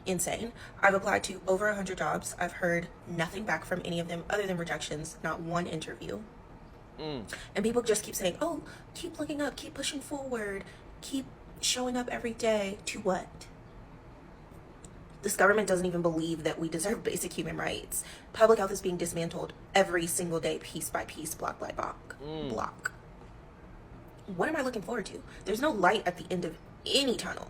insane. I've applied to over 100 jobs. I've heard nothing back from any of them other than rejections, not one interview. And people just keep saying, oh, keep looking up, keep pushing forward, keep showing up every day. To what? This government doesn't even believe that we deserve basic human rights. Public health is being dismantled every single day, piece by piece, block by block. What am I looking forward to? There's no light at the end of any tunnel.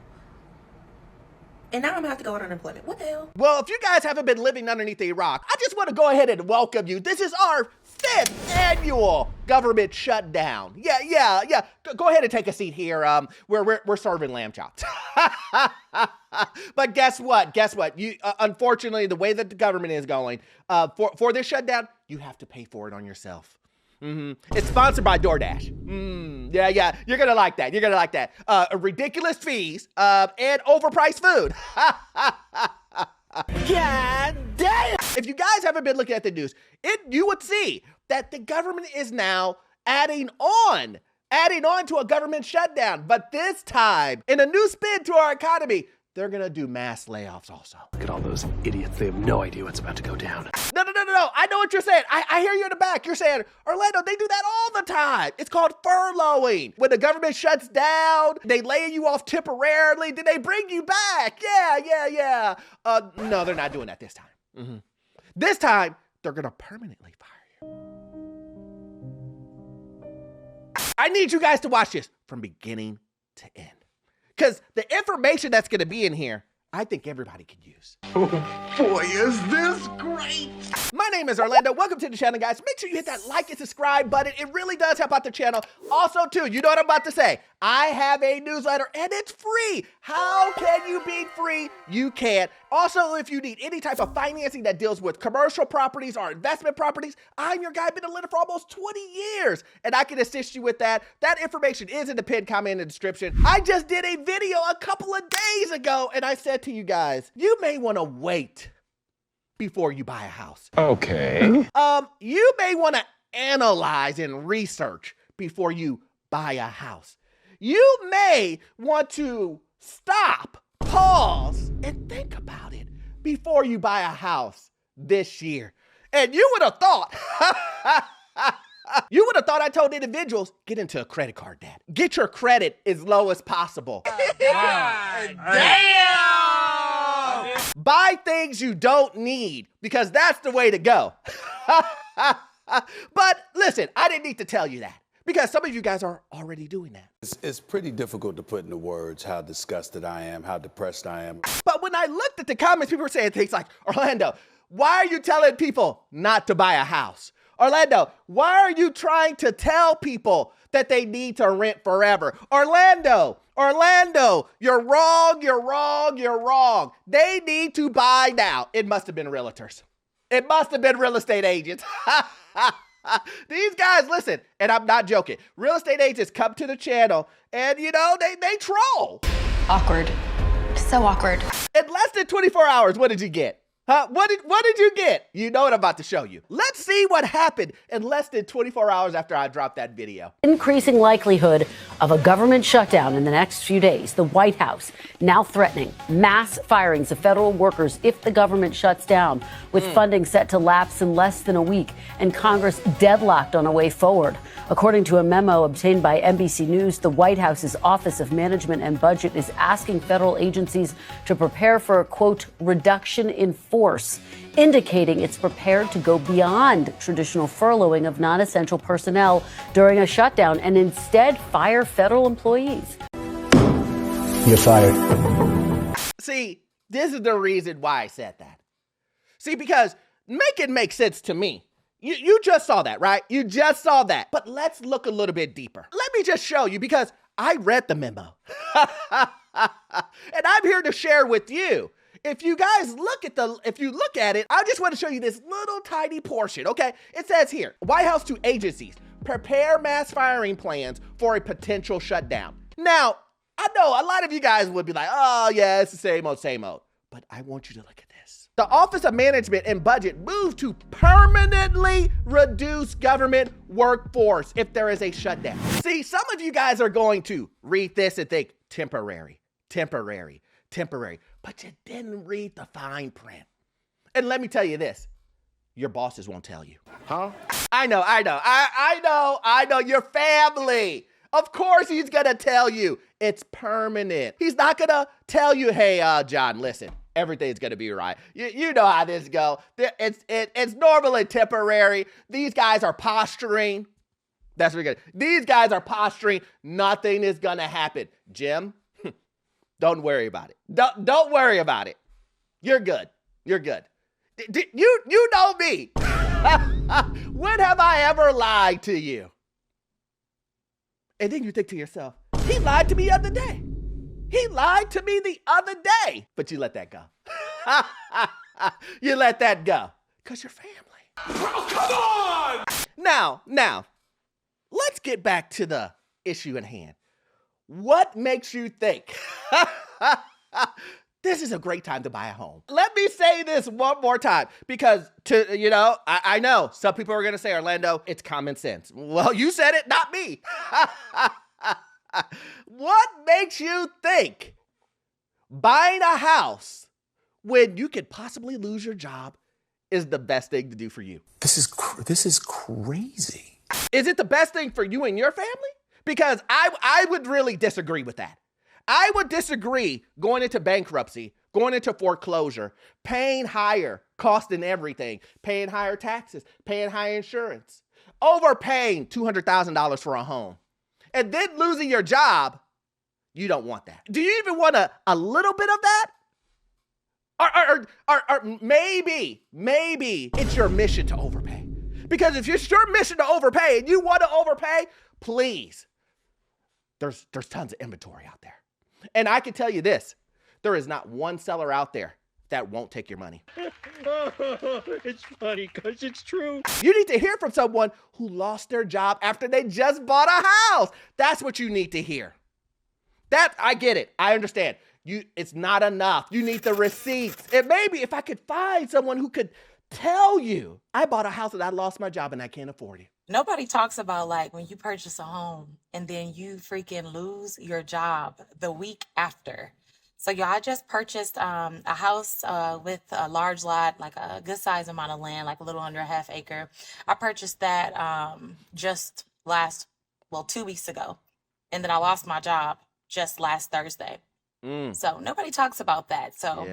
And now I'm gonna have to go on unemployment. What the hell? Well, if you guys haven't been living underneath a rock, I just want to go ahead and welcome you. This is our 5th annual government shutdown. Yeah. Go ahead and take a seat here. We're serving lamb chops. But guess what? You unfortunately, the way that the government is going, for this shutdown, you have to pay for it on yourself. It's sponsored by DoorDash. Yeah. You're gonna like that. Ridiculous fees and overpriced food. God damn! If you guys haven't been looking at the news, you would see that the government is now adding on to a government shutdown. But this time, in a new spin to our economy, they're gonna do mass layoffs also. Look at all those idiots. They have no idea what's about to go down. No. I know what you're saying. I hear you in the back. You're saying, Orlando, they do that all the time. It's called furloughing. When the government shuts down, they lay you off temporarily, then they bring you back. Yeah. No, they're not doing that this time. This time, they're gonna permanently fire you. I need you guys to watch this from beginning to end. Because the information that's going to be in here, I think everybody can use. Oh boy, is this great! My name is Orlando. Welcome to the channel, guys. Make sure you hit that like and subscribe button. It really does help out the channel. Also, too, you know what I'm about to say. I have a newsletter and it's free. How can you be free? You can't. Also, if you need any type of financing that deals with commercial properties or investment properties, I'm your guy. I've been a lender for almost 20 years and I can assist you with that. That information is in the pinned comment in the description. I just did a video a couple of days ago and I said to you guys, you may want to wait before you buy a house. Okay. You may want to analyze and research before you buy a house. You may want to stop, pause, and think about it before you buy a house this year. And you would have thought, I told individuals, get into a credit card debt. Get your credit as low as possible. God damn! Buy things you don't need because that's the way to go. But listen, I didn't need to tell you that because some of you guys are already doing that. It's pretty difficult to put into words how disgusted I am, how depressed I am. But when I looked at the comments, people were saying things like, Orlando, why are you telling people not to buy a house? Orlando, why are you trying to tell people that they need to rent forever? Orlando, you're wrong. They need to buy now. It must have been realtors. It must have been real estate agents. These guys, listen, and I'm not joking. Real estate agents come to the channel and, they troll. Awkward. So awkward. In less than 24 hours, what did you get? What did you get? You know what I'm about to show you. Let's see what happened in less than 24 hours after I dropped that video. Increasing likelihood of a government shutdown in the next few days. The White House now threatening mass firings of federal workers if the government shuts down, with funding set to lapse in less than a week and Congress deadlocked on a way forward. According to a memo obtained by NBC News, the White House's Office of Management and Budget is asking federal agencies to prepare for a, quote, reduction in force, indicating it's prepared to go beyond traditional furloughing of non-essential personnel during a shutdown and instead fire federal employees. You're fired. See, this is the reason why I said that. See, because make it make sense to me. You just saw that, right? You just saw that. But let's look a little bit deeper. Let me just show you because I read the memo. And I'm here to share with you. If you guys look at it, I just want to show you this little tiny portion, okay? It says here, White House to agencies, prepare mass firing plans for a potential shutdown. Now, I know a lot of you guys would be like, oh yeah, it's the same old. But I want you to look at this. The Office of Management and Budget moved to permanently reduce government workforce if there is a shutdown. See, some of you guys are going to read this and think temporary. but you didn't read the fine print. And let me tell you this, your bosses won't tell you. Huh? I know, your family. Of course he's gonna tell you it's permanent. He's not gonna tell you, hey, John, listen, everything's gonna be right. You know how this goes. It's normally temporary. These guys are posturing. That's what we're gonna. These guys are posturing. Nothing is gonna happen. Jim, don't worry about it. Don't worry about it. You're good. You're good. You know me. When have I ever lied to you? And then you think to yourself, he lied to me the other day. He lied to me the other day. But you let that go. You let that go. Because you're family. Bro, come on! Now, let's get back to the issue at hand. What makes you think this is a great time to buy a home? Let me say this one more time, because I know some people are going to say, Orlando, it's common sense. Well, you said it, not me. What makes you think buying a house when you could possibly lose your job is the best thing to do for you? This is crazy. Is it the best thing for you and your family? Because I would really disagree with that. I would disagree going into bankruptcy, going into foreclosure, paying higher cost in everything, paying higher taxes, paying higher insurance, overpaying $200,000 for a home, and then losing your job. You don't want that. Do you even want a little bit of that? Or maybe it's your mission to overpay. Because if it's your mission to overpay and you want to overpay, please, there's tons of inventory out there. And I can tell you this, there is not one seller out there that won't take your money. It's funny because it's true. You need to hear from someone who lost their job after they just bought a house. That's what you need to hear. I get it. I understand. It's not enough. You need the receipts. And maybe if I could find someone who could tell you, I bought a house and I lost my job and I can't afford it. Nobody talks about like when you purchase a home and then you freaking lose your job the week after. So y'all, I just purchased a house with a large lot, like a good size amount of land, like a little under a half acre. I purchased that just 2 weeks ago. And then I lost my job just last Thursday. So nobody talks about that. So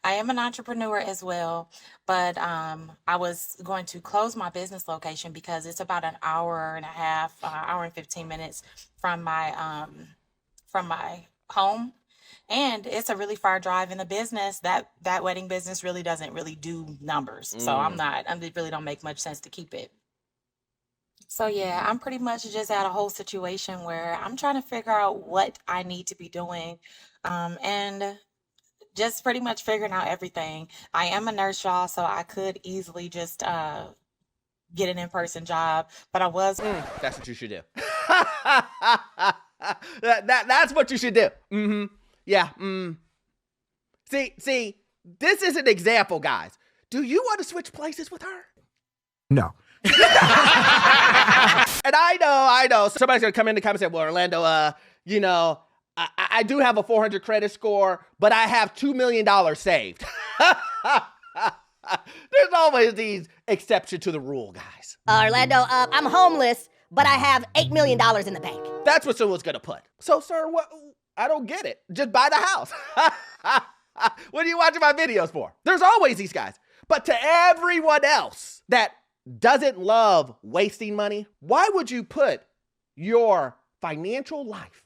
I am an entrepreneur as well, but I was going to close my business location because it's about an hour and a half, hour and 15 minutes from my home. And it's a really far drive in the business. That wedding business really doesn't really do numbers. So it really don't make much sense to keep it. So yeah, I'm pretty much just at a whole situation where I'm trying to figure out what I need to be doing, and just pretty much figuring out everything. I am a nurse, y'all, so I could easily just get an in-person job, but I was. That's what you should do. That's what you should do. Yeah. See, this is an example, guys. Do you want to switch places with her? No. And I know. Somebody's going to come in the comments and say, well, Orlando, I do have a 400 credit score, but I have $2 million saved. There's always these exceptions to the rule, guys. Orlando, I'm homeless, but I have $8 million in the bank. That's what someone's going to put. So, sir, what? I don't get it. Just buy the house. What are you watching my videos for? There's always these guys. But to everyone else that doesn't love wasting money, why would you put your financial life?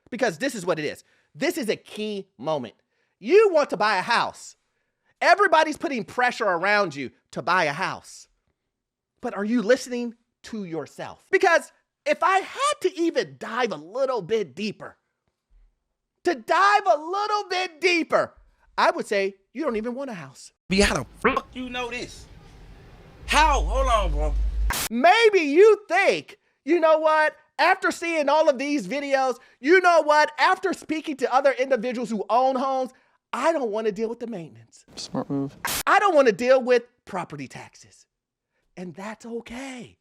Because this is what it is. This is a key moment. You want to buy a house. Everybody's putting pressure around you to buy a house. But are you listening to yourself? Because if I had to even dive a little bit deeper, I would say you don't even want a house. But how the fuck you know this? How? Hold on, bro. Maybe you think, you know what? After seeing all of these videos, you know what? After speaking to other individuals who own homes, I don't want to deal with the maintenance. Smart move. I don't want to deal with property taxes. And that's okay.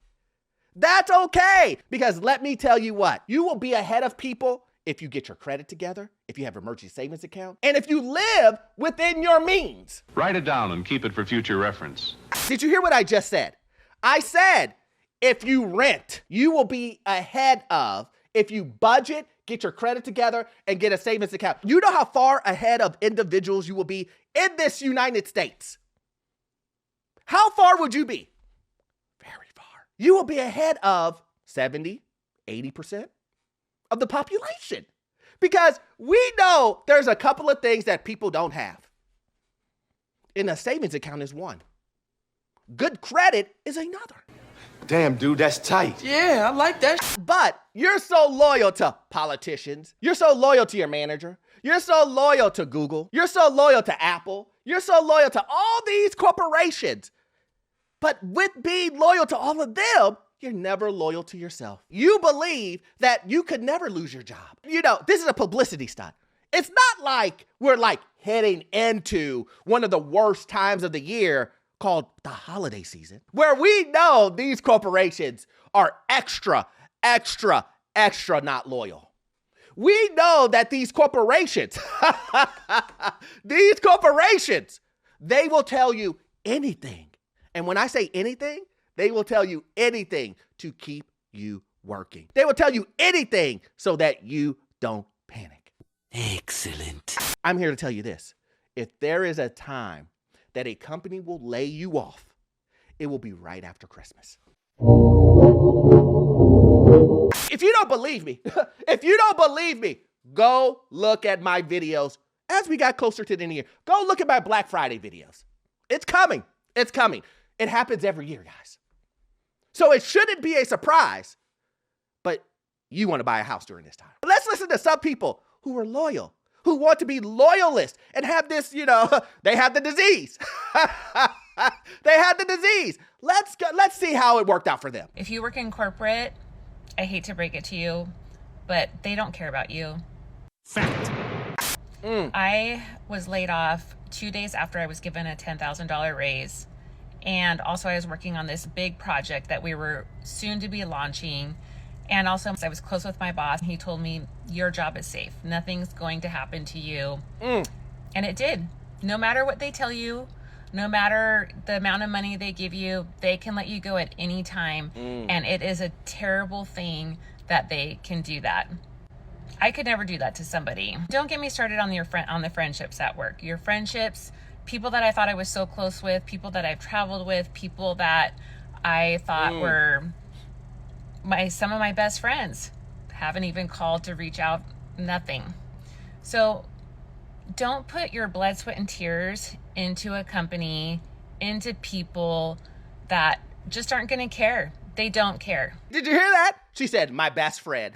That's okay. Because let me tell you what, you will be ahead of people if you get your credit together, if you have an emergency savings account, and if you live within your means. Write it down and keep it for future reference. Did you hear what I just said? I said, if you rent, you will be ahead of, if you budget, get your credit together, and get a savings account. You know how far ahead of individuals you will be in this United States? How far would you be? Very far. You will be ahead of 70, 80% of the population. Because we know there's a couple of things that people don't have. And a savings account is one. Good credit is another. Damn, dude, that's tight. Yeah, I like that. But you're so loyal to politicians. You're so loyal to your manager. You're so loyal to Google. You're so loyal to Apple. You're so loyal to all these corporations. But with being loyal to all of them, you're never loyal to yourself. You believe that you could never lose your job. You know, this is a publicity stunt. It's not like we're like heading into one of the worst times of the year called the holiday season, where we know these corporations are extra not loyal. We know that these corporations, they will tell you anything. And when I say anything, they will tell you anything to keep you working. They will tell you anything so that you don't panic. Excellent. I'm here to tell you this. If there is a time that a company will lay you off, it will be right after Christmas. If you don't believe me, go look at my videos as we got closer to the end of the year. Go look at my Black Friday videos. It's coming. It happens every year, guys. So it shouldn't be a surprise, but you want to buy a house during this time. Let's listen to some people who are loyal, who want to be loyalists and have this, they have the disease. They had the disease. Let's see how it worked out for them. If you work in corporate, I hate to break it to you, but they don't care about you. Fact. I was laid off 2 days after I was given a $10,000 raise. And also I was working on this big project that we were soon to be launching. And also I was close with my boss. He told me, your job is safe. Nothing's going to happen to you. And it did. No matter what they tell you, no matter the amount of money they give you, they can let you go at any time. And it is a terrible thing that they can do that. I could never do that to somebody. Don't get me started on the friendships at work. Your friendships, people that I thought I was so close with, people that I've traveled with, people that I thought were some of my best friends, haven't even called to reach out, nothing. So don't put your blood, sweat, and tears into a company, into people that just aren't going to care. They don't care. Did you hear that? She said, my best friend.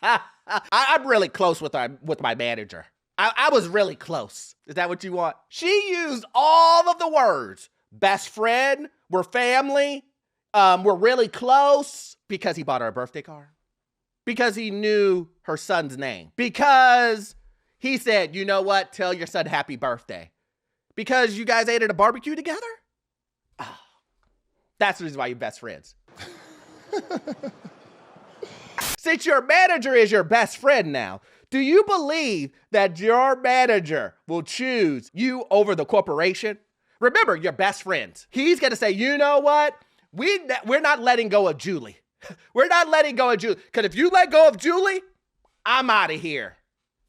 I'm really close with my manager. I was really close. Is that what you want? She used all of the words. Best friend, we're family, we're really close, because he bought her a birthday card. Because he knew her son's name. Because he said, you know what? Tell your son happy birthday. Because you guys ate at a barbecue together? Oh, that's the reason why you're best friends. Since your manager is your best friend now, do you believe that your manager will choose you over the corporation? Remember, you're best friends. He's going to say, you know what? We're not letting go of Julie. We're not letting go of Julie. Because if you let go of Julie, I'm out of here.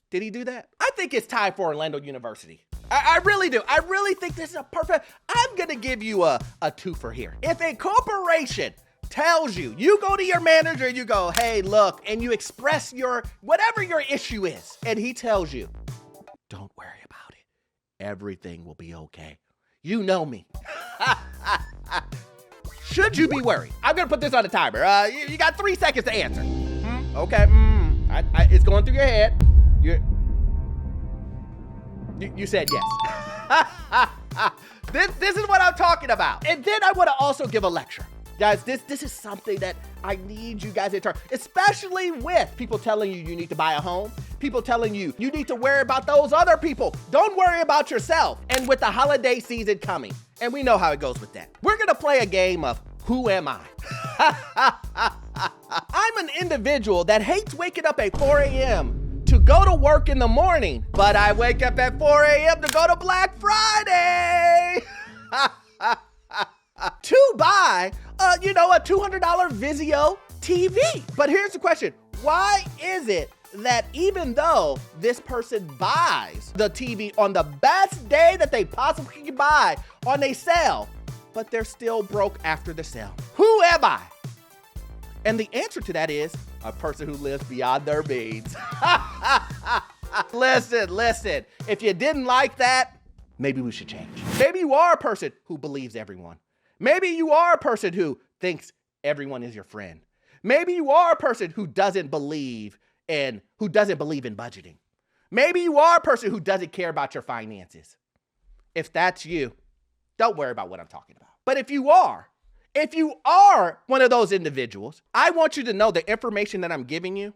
Did he do that? I think it's time for Orlando University. I really do. I really think this is a perfect. I'm going to give you a twofer here. If a corporation tells you, you go to your manager, you go, hey, look, and you express whatever your issue is, and he tells you, don't worry about it. Everything will be okay. You know me. Should you be worried? I'm going to put this on a timer. You got 3 seconds to answer. Okay. It's going through your head. You said yes. This is what I'm talking about. And then I want to also give a lecture. Guys, this is something that I need you guys to turn, especially with people telling you need to buy a home, people telling you need to worry about those other people. Don't worry about yourself. And with the holiday season coming, and we know how it goes with that, we're going to play a game of who am I? I'm an individual that hates waking up at 4 a.m. to go to work in the morning, but I wake up at 4 a.m. to go to Black Friday to buy, a $200 Vizio TV. But here's the question. Why is it that even though this person buys the TV on the best day that they possibly can buy on a sale, but they're still broke after the sale? Who am I? And the answer to that is a person who lives beyond their means. Listen, if you didn't like that, maybe we should change. Maybe you are a person who believes everyone. Maybe you are a person who thinks everyone is your friend. Maybe you are a person who doesn't believe in budgeting. Maybe you are a person who doesn't care about your finances. If that's you, don't worry about what I'm talking about. But if you are one of those individuals, I want you to know the information that I'm giving you.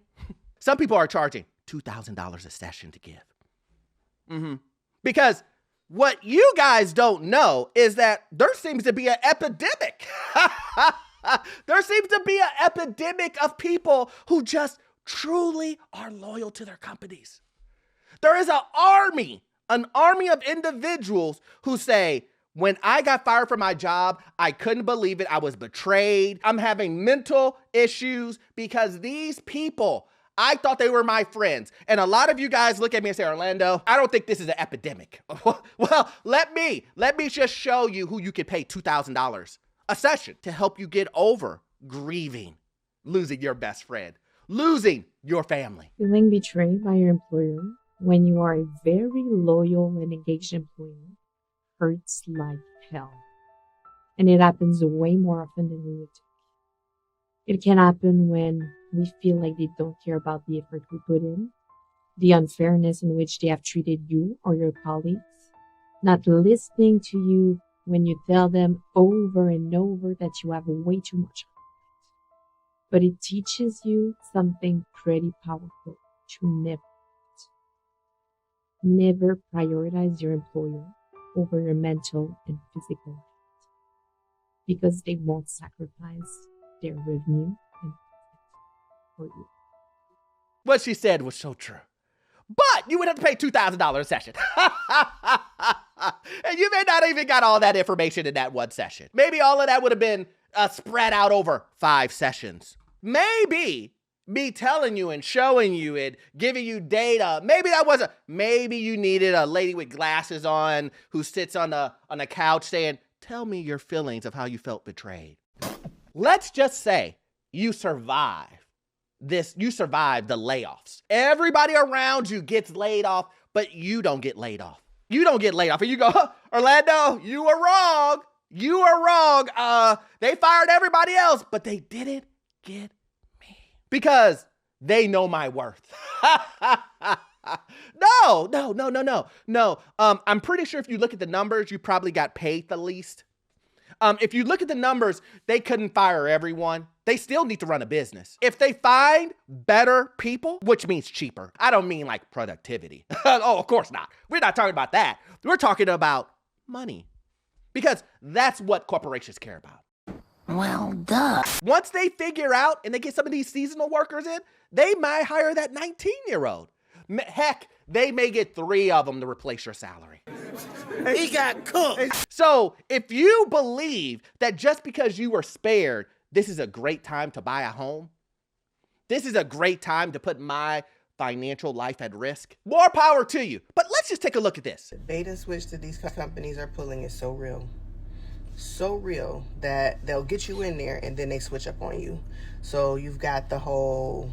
Some people are charging $2,000 a session to give. Because what you guys don't know is that there seems to be an epidemic. There seems to be an epidemic of people who just truly are loyal to their companies. There is an army of individuals who say, when I got fired from my job, I couldn't believe it. I was betrayed. I'm having mental issues because these people, I thought they were my friends. And a lot of you guys look at me and say, Orlando, I don't think this is an epidemic. Well, let me just show you who you can pay $2,000 a session to help you get over grieving, losing your best friend, losing your family. Feeling betrayed by your employer when you are a very loyal and engaged employee hurts like hell. And it happens way more often than we would think. It can happen when we feel like they don't care about the effort we put in, the unfairness in which they have treated you or your colleagues, not listening to you when you tell them over and over that you have way too much on it. But it teaches you something pretty powerful: to never prioritize your employer over your mental and physical health, because they won't sacrifice their revenue and for you. What she said was so true. But you would have to pay $2,000 a session. And you may not even got all that information in that one session. Maybe all of that would have been spread out over 5 sessions. Maybe me telling you and showing you and giving you data, maybe you needed a lady with glasses on who sits on a couch saying, tell me your feelings of how you felt betrayed. Let's just say you survive the layoffs. Everybody around you gets laid off, but you don't get laid off. You don't get laid off. And you go, Orlando, you were wrong. You were wrong. They fired everybody else, but they didn't get me because they know my worth. No. I'm pretty sure if you look at the numbers, you probably got paid the least. If you look at the numbers, they couldn't fire everyone. They still need to run a business. If they find better people, which means cheaper, I don't mean like productivity. Oh, of course not. We're not talking about that. We're talking about money, because that's what corporations care about. Well, duh. Once they figure out and they get some of these seasonal workers in, they might hire that 19-year-old. Heck, they may get 3 of them to replace your salary. He got cooked. So if you believe that just because you were spared, this is a great time to buy a home, this is a great time to put my financial life at risk, more power to you. But let's just take a look at this. The bait and switch that these companies are pulling is so real. So real that they'll get you in there and then they switch up on you. So you've got the whole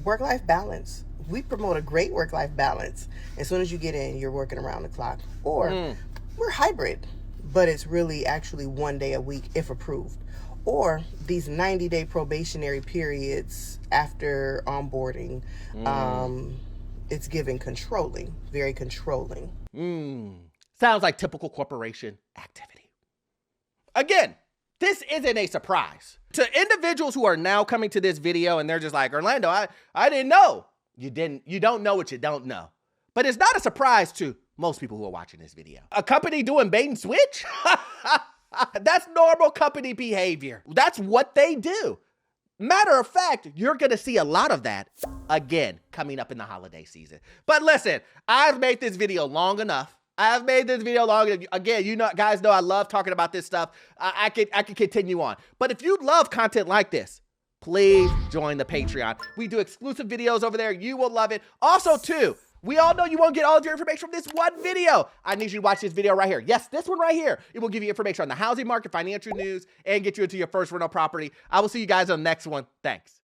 work-life balance. We promote a great work-life balance. As soon as you get in, you're working around the clock. Or we're hybrid, but it's really actually 1 day a week if approved. Or these 90-day probationary periods after onboarding. It's given controlling, very controlling. Sounds like typical corporation activity. Again, this isn't a surprise. To individuals who are now coming to this video and they're just like, Orlando, I didn't know. You don't know what you don't know. But it's not a surprise to most people who are watching this video. A company doing bait and switch? That's normal company behavior. That's what they do. Matter of fact, you're going to see a lot of that again coming up in the holiday season. But listen, I've made this video long enough. Again, you know, guys know I love talking about this stuff. I could continue on. But if you love content like this, please join the Patreon. We do exclusive videos over there. You will love it. Also, too, we all know you won't get all of your information from this one video. I need you to watch this video right here. Yes, this one right here. It will give you information on the housing market, financial news, and get you into your first rental property. I will see you guys on the next one. Thanks.